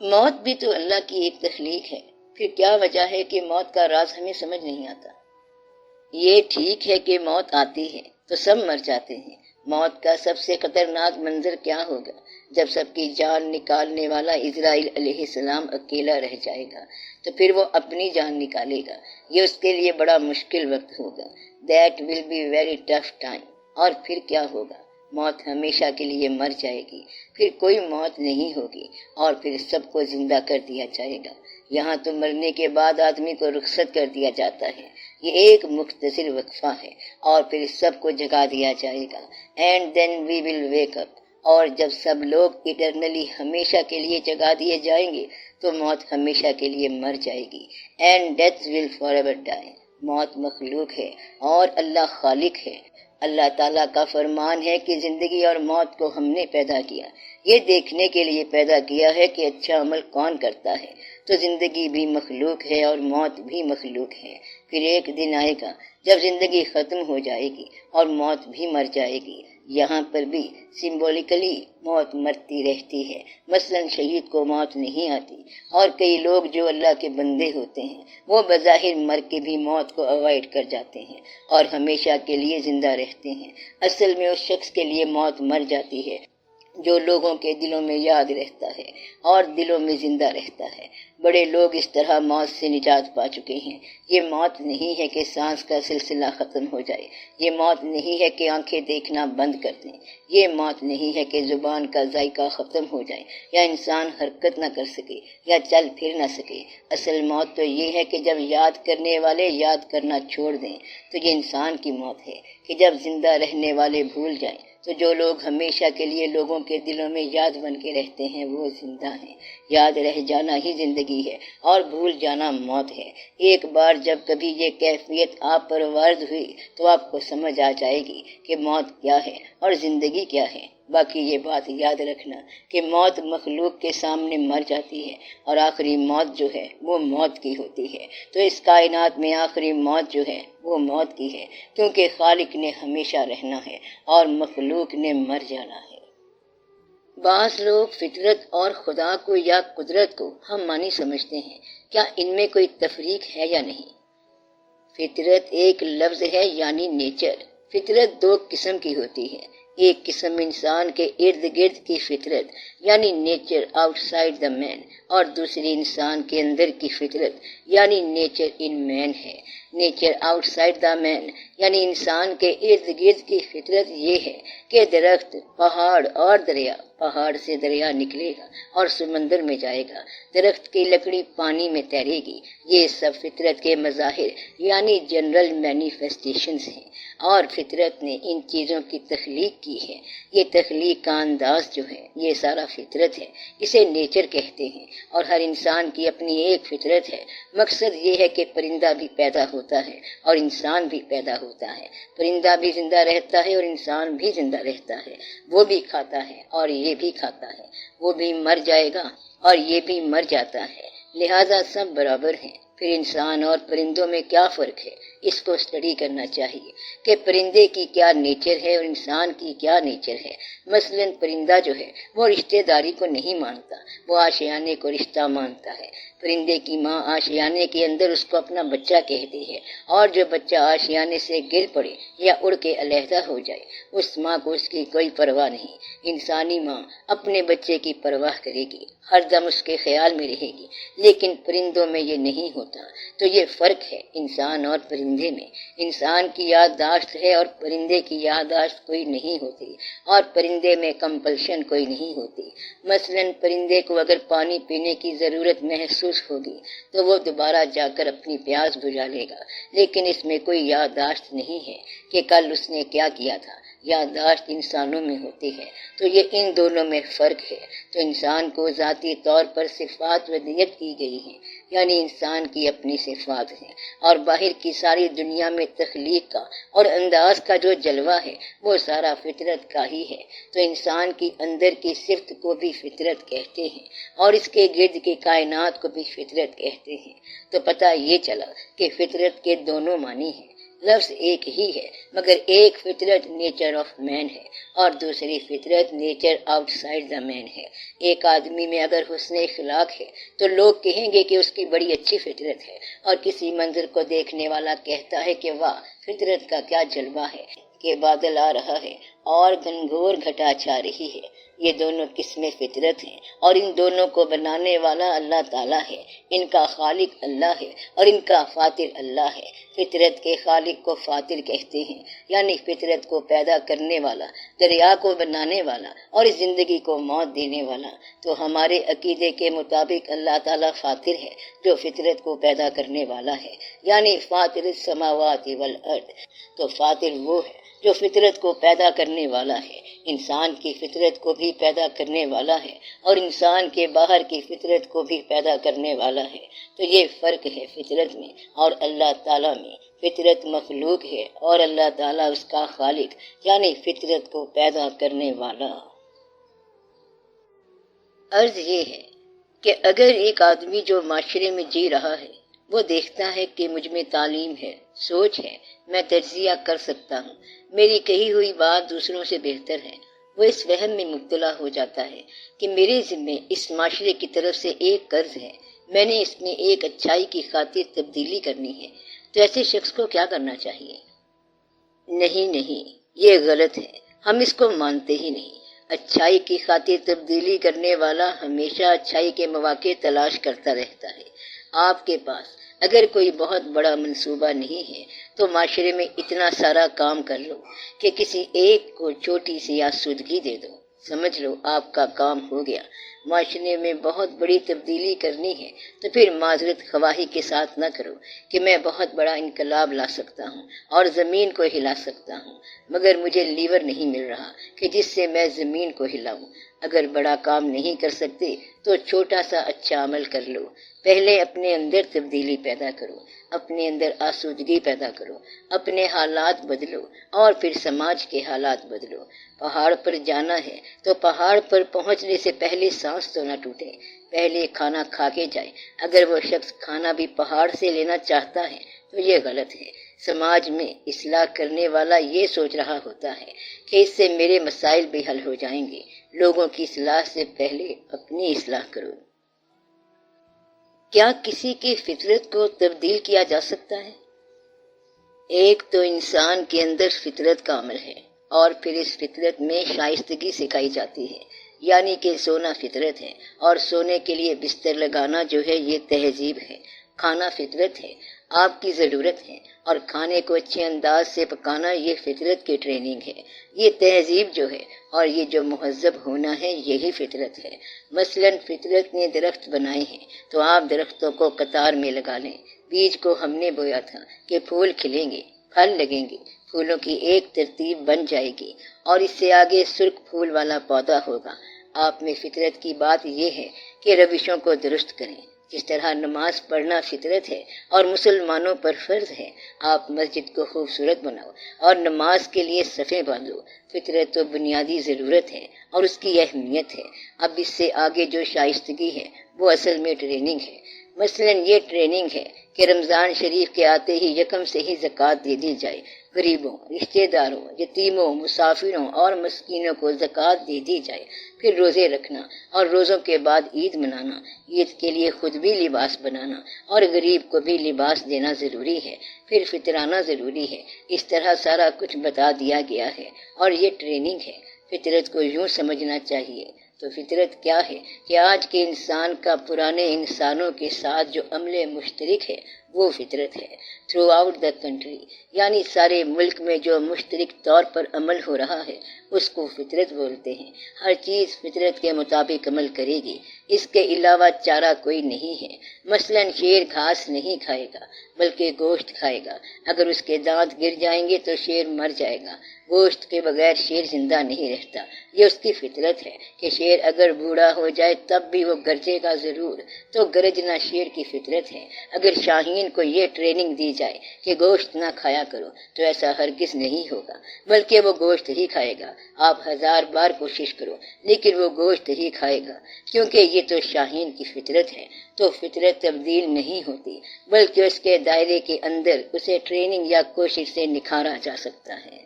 موت بھی تو اللہ کی ایک تخلیق ہے، پھر کیا وجہ ہے کہ موت کا راز ہمیں سمجھ نہیں آتا؟ یہ ٹھیک ہے کہ موت آتی ہے تو سب مر جاتے ہیں، موت کا سب سے خطرناک منظر کیا ہوگا جب سب کی جان نکالنے والا اسرائیل علیہ السلام اکیلا رہ جائے گا، تو پھر وہ اپنی جان نکالے گا۔ یہ اس کے لیے بڑا مشکل وقت ہوگا۔ That will be very tough time۔ اور پھر کیا ہوگا؟ موت ہمیشہ کے لیے مر جائے گی، پھر کوئی موت نہیں ہوگی، اور پھر سب کو زندہ کر دیا جائے گا۔ یہاں تو مرنے کے بعد آدمی کو رخصت کر دیا جاتا ہے، یہ ایک مختصر وقفہ ہے، اور پھر سب کو جگا دیا جائے گا۔ And then we will wake up. اور جب سب لوگ ایٹرنلی ہمیشہ کے لیے جگا دیے جائیں گے تو موت ہمیشہ کے لیے مر جائے گی۔ And death will forever die. موت مخلوق ہے اور اللہ خالق ہے۔ اللہ تعالیٰ کا فرمان ہے کہ زندگی اور موت کو ہم نے پیدا کیا، یہ دیکھنے کے لیے پیدا کیا ہے کہ اچھا عمل کون کرتا ہے۔ تو زندگی بھی مخلوق ہے اور موت بھی مخلوق ہے۔ پھر ایک دن آئے گا جب زندگی ختم ہو جائے گی اور موت بھی مر جائے گی۔ یہاں پر بھی سمبولیکلی موت مرتی رہتی ہے، مثلا شہید کو موت نہیں آتی، اور کئی لوگ جو اللہ کے بندے ہوتے ہیں وہ بظاہر مر کے بھی موت کو اوائڈ کر جاتے ہیں اور ہمیشہ کے لیے زندہ رہتے ہیں۔ اصل میں اس شخص کے لیے موت مر جاتی ہے جو لوگوں کے دلوں میں یاد رہتا ہے اور دلوں میں زندہ رہتا ہے۔ بڑے لوگ اس طرح موت سے نجات پا چکے ہیں۔ یہ موت نہیں ہے کہ سانس کا سلسلہ ختم ہو جائے، یہ موت نہیں ہے کہ آنکھیں دیکھنا بند کر دیں، یہ موت نہیں ہے کہ زبان کا ذائقہ ختم ہو جائے یا انسان حرکت نہ کر سکے یا چل پھر نہ سکے۔ اصل موت تو یہ ہے کہ جب یاد کرنے والے یاد کرنا چھوڑ دیں، تو یہ انسان کی موت ہے کہ جب زندہ رہنے والے بھول جائیں، تو جو لوگ ہمیشہ کے لیے لوگوں کے دلوں میں یاد بن کے رہتے ہیں وہ زندہ ہیں۔ یاد رہ جانا ہی زندگی ہے اور بھول جانا موت ہے۔ ایک بار جب کبھی یہ کیفیت آپ پر وارد ہوئی تو آپ کو سمجھ آ جائے گی کہ موت کیا ہے اور زندگی کیا ہے۔ باقی یہ بات یاد رکھنا کہ موت مخلوق کے سامنے مر جاتی ہے اور آخری موت جو ہے وہ موت کی ہوتی ہے۔ تو اس کائنات میں آخری موت جو ہے وہ موت کی ہے، کیونکہ خالق نے ہمیشہ رہنا ہے اور مخلوق نے مر جانا ہے۔ بعض لوگ فطرت اور خدا کو یا قدرت کو ہم مانی سمجھتے ہیں، کیا ان میں کوئی تفریق ہے یا نہیں؟ فطرت ایک لفظ ہے یعنی نیچر۔ فطرت دو قسم کی ہوتی ہے، ایک قسم انسان کے ارد گرد کی فطرت یعنی نیچر آؤٹ سائڈ دا مین، اور دوسری انسان کے اندر کی فطرت یعنی نیچر ان مین ہے۔ نیچر آؤٹ سائڈ دا مین یعنی انسان کے ارد گرد کی فطرت یہ ہے کہ درخت، پہاڑ اور دریا، پہاڑ سے دریا نکلے گا اور سمندر میں جائے گا، درخت کی لکڑی پانی میں تیرے گی، یہ سب فطرت کے مظاہر یعنی جنرل مینیفیسٹیشنز ہیں، اور فطرت نے ان چیزوں کی تخلیق کی ہے۔ یہ تخلیق کا انداز جو ہے یہ سارا فطرت ہے، اسے نیچر کہتے ہیں، اور ہر انسان کی اپنی ایک فطرت ہے۔ مقصد یہ ہے کہ پرندہ بھی پیدا ہوتا ہے اور انسان بھی پیدا ہوتا ہے، پرندہ بھی زندہ رہتا ہے اور انسان بھی زندہ رہتا ہے، وہ بھی کھاتا ہے اور یہ بھی کھاتا ہے، وہ بھی مر جائے گا اور یہ بھی مر جاتا ہے، لہذا سب برابر ہیں۔ پھر انسان اور پرندوں میں کیا فرق ہے؟ اس کو اسٹڈی کرنا چاہیے کہ پرندے کی کیا نیچر ہے اور انسان کی کیا نیچر ہے۔ مثلا پرندہ جو ہے وہ رشتہ داری کو نہیں مانتا، وہ آشیانے کو رشتہ مانتا ہے۔ پرندے کی ماں آشیانے کے اندر اس کو اپنا بچہ کہتی ہے، اور جو بچہ آشیانے سے گر پڑے یا اڑ کے علیحدہ ہو جائے اس ماں کو اس کی کوئی پرواہ نہیں۔ انسانی ماں اپنے بچے کی پرواہ کرے گی، ہر دم اس کے خیال میں رہے گی، لیکن پرندوں میں یہ نہیں ہوتا۔ تو یہ فرق ہے انسان اور پرندے میں۔ انسان کی یادداشت ہے اور پرندے کی یادداشت کوئی نہیں ہوتی، اور پرندے میں کمپلشن کوئی نہیں ہوتی۔ مثلا پرندے کو اگر پانی پینے کی ضرورت محسوس ہوگی تو وہ دوبارہ جا کر اپنی پیاس بجھا لے گا، لیکن اس میں کوئی یادداشت نہیں ہے کہ کل اس نے کیا کیا تھا۔ یادداشت انسانوں میں ہوتی ہے، تو یہ ان دونوں میں فرق ہے۔ تو انسان کو ذاتی طور پر صفات ودیت کی گئی ہیں، یعنی انسان کی اپنی صفات ہیں، اور باہر کی ساری دنیا میں تخلیق کا اور انداز کا جو جلوہ ہے وہ سارا فطرت کا ہی ہے۔ تو انسان کی اندر کی صفت کو بھی فطرت کہتے ہیں اور اس کے گرد کی کائنات کو بھی فطرت کہتے ہیں۔ تو پتہ یہ چلا کہ فطرت کے دونوں معنی ہیں، لفظ ایک ہی ہے، مگر ایک فطرت نیچر آف مین ہے اور دوسری فطرت نیچر آؤٹ سائڈ دا مین ہے۔ ایک آدمی میں اگر حسن اخلاق ہے تو لوگ کہیں گے کہ اس کی بڑی اچھی فطرت ہے، اور کسی منظر کو دیکھنے والا کہتا ہے کہ واہ، فطرت کا کیا جلوہ ہے کہ بادل آ رہا ہے اور گھنگھور گھٹا چھا رہی ہے۔ یہ دونوں قسمیں فطرت ہیں اور ان دونوں کو بنانے والا اللہ تعالیٰ ہے، ان کا خالق اللہ ہے اور ان کا فاطر اللہ ہے۔ فطرت کے خالق کو فاطر کہتے ہیں، یعنی فطرت کو پیدا کرنے والا، دریا کو بنانے والا اور اس زندگی کو موت دینے والا۔ تو ہمارے عقیدے کے مطابق اللہ تعالیٰ فاطر ہے جو فطرت کو پیدا کرنے والا ہے، یعنی فاطر السماوات والارض۔ تو فاطر وہ ہے جو فطرت کو پیدا کرنے والا ہے، انسان کی فطرت کو بھی پیدا کرنے والا ہے اور انسان کے باہر کی فطرت کو بھی پیدا کرنے والا ہے۔ تو یہ فرق ہے فطرت میں اور اللہ تعالیٰ میں۔ فطرت مخلوق ہے اور اللہ تعالیٰ اس کا خالق، یعنی فطرت کو پیدا کرنے والا۔ عرض یہ ہے کہ اگر ایک آدمی جو معاشرے میں جی رہا ہے وہ دیکھتا ہے کہ مجھ میں تعلیم ہے، سوچ ہے، میں تجزیہ کر سکتا ہوں، میری کہی ہوئی بات دوسروں سے بہتر ہے، وہ اس وہم میں مبتلا ہو جاتا ہے کہ میرے ذمے اس معاشرے کی طرف سے ایک قرض ہے، میں نے اس میں ایک اچھائی کی خاطر تبدیلی کرنی ہے۔ تو ایسے شخص کو کیا کرنا چاہیے؟ نہیں، یہ غلط ہے، ہم اس کو مانتے ہی نہیں۔ اچھائی کی خاطر تبدیلی کرنے والا ہمیشہ اچھائی کے مواقع تلاش کرتا رہتا ہے۔ آپ کے پاس اگر کوئی بہت بڑا منصوبہ نہیں ہے تو معاشرے میں اتنا سارا کام کر لو کہ کسی ایک کو چھوٹی سی آسودگی دے دو، سمجھ لو آپ کا کام ہو گیا۔ معاشرے میں بہت بڑی تبدیلی کرنی ہے تو پھر معذرت خواہی کے ساتھ نہ کرو کہ میں بہت بڑا انقلاب لا سکتا ہوں اور زمین کو ہلا سکتا ہوں، مگر مجھے لیور نہیں مل رہا کہ جس سے میں زمین کو ہلاؤں۔ اگر بڑا کام نہیں کر سکتے تو چھوٹا سا اچھا عمل کر لو۔ پہلے اپنے اندر تبدیلی پیدا کرو، اپنے اندر آسودگی پیدا کرو، اپنے حالات بدلو اور پھر سماج کے حالات بدلو۔ پہاڑ پر جانا ہے تو پہاڑ پر پہنچنے سے پہلے سانس تو نہ ٹوٹے، پہلے کھانا کھا کے جائے۔ اگر وہ شخص کھانا بھی پہاڑ سے لینا چاہتا ہے تو یہ غلط ہے۔ سماج میں اصلاح کرنے والا یہ سوچ رہا ہوتا ہے کہ اس سے میرے مسائل بھی حل ہو جائیں گے۔ لوگوں کی اصلاح سے پہلے اپنی اصلاح کرو۔ کیا کسی کی فطرت کو تبدیل کیا جا سکتا ہے؟ ایک تو انسان کے اندر فطرت کا عمل ہے اور پھر اس فطرت میں شائستگی سکھائی جاتی ہے، یعنی کہ سونا فطرت ہے اور سونے کے لیے بستر لگانا جو ہے یہ تہذیب ہے۔ کھانا فطرت ہے، آپ کی ضرورت ہے، اور کھانے کو اچھے انداز سے پکانا یہ فطرت کی ٹریننگ ہے، یہ تہذیب جو ہے اور یہ جو مہذب ہونا ہے یہی فطرت ہے۔ مثلا فطرت نے درخت بنائے ہیں تو آپ درختوں کو قطار میں لگا لیں۔ بیج کو ہم نے بویا تھا کہ پھول کھلیں گے، پھل لگیں گے، پھولوں کی ایک ترتیب بن جائے گی اور اس سے آگے سرخ پھول والا پودا ہوگا۔ آپ میں فطرت کی بات یہ ہے کہ روشوں کو درست کریں۔ جس طرح نماز پڑھنا فطرت ہے اور مسلمانوں پر فرض ہے، آپ مسجد کو خوبصورت بناؤ اور نماز کے لیے صفیں باندھو۔ فطرت تو بنیادی ضرورت ہے اور اس کی اہمیت ہے۔ اب اس سے آگے جو شائستگی ہے وہ اصل میں ٹریننگ ہے۔ مثلا یہ ٹریننگ ہے کہ رمضان شریف کے آتے ہی یکم سے ہی زکوٰۃ دے دی جائے، غریبوں، رشتہ داروں، یتیموں، مسافروں اور مسکینوں کو زکوٰۃ دے دی جائے۔ پھر روزے رکھنا اور روزوں کے بعد عید منانا، عید کے لیے خود بھی لباس بنانا اور غریب کو بھی لباس دینا ضروری ہے، پھر فطرانہ ضروری ہے۔ اس طرح سارا کچھ بتا دیا گیا ہے اور یہ ٹریننگ ہے۔ فطرت کو یوں سمجھنا چاہیے۔ تو فطرت کیا ہے کہ آج کے انسان کا پرانے انسانوں کے ساتھ جو عمل مشترک ہے وہ فطرت ہے۔ تھرو آؤٹ دا کنٹری، یعنی سارے ملک میں جو مشترک طور پر عمل ہو رہا ہے اس کو فطرت بولتے ہیں۔ ہر چیز فطرت کے مطابق عمل کرے گی، اس کے علاوہ چارہ کوئی نہیں ہے۔ مثلا شیر گھاس نہیں کھائے گا بلکہ گوشت کھائے گا، اگر اس کے دانت گر جائیں گے تو شیر مر جائے گا۔ گوشت کے بغیر شیر زندہ نہیں رہتا، یہ اس کی فطرت ہے کہ شیر اگر بوڑھا ہو جائے تب بھی وہ گرجے گا ضرور، تو گرجنا شیر کی فطرت ہے۔ اگر شاہین شاہین کو یہ ٹریننگ دی جائے کہ گوشت نہ کھایا کرو تو ایسا ہرگز نہیں ہوگا، بلکہ وہ گوشت ہی کھائے گا۔ آپ 1000 بار کوشش کرو لیکن وہ گوشت ہی کھائے گا، کیونکہ یہ تو شاہین کی فطرت ہے۔ تو فطرت تبدیل نہیں ہوتی، بلکہ اس کے دائرے کے اندر اسے ٹریننگ یا کوشش سے نکھارا جا سکتا ہے۔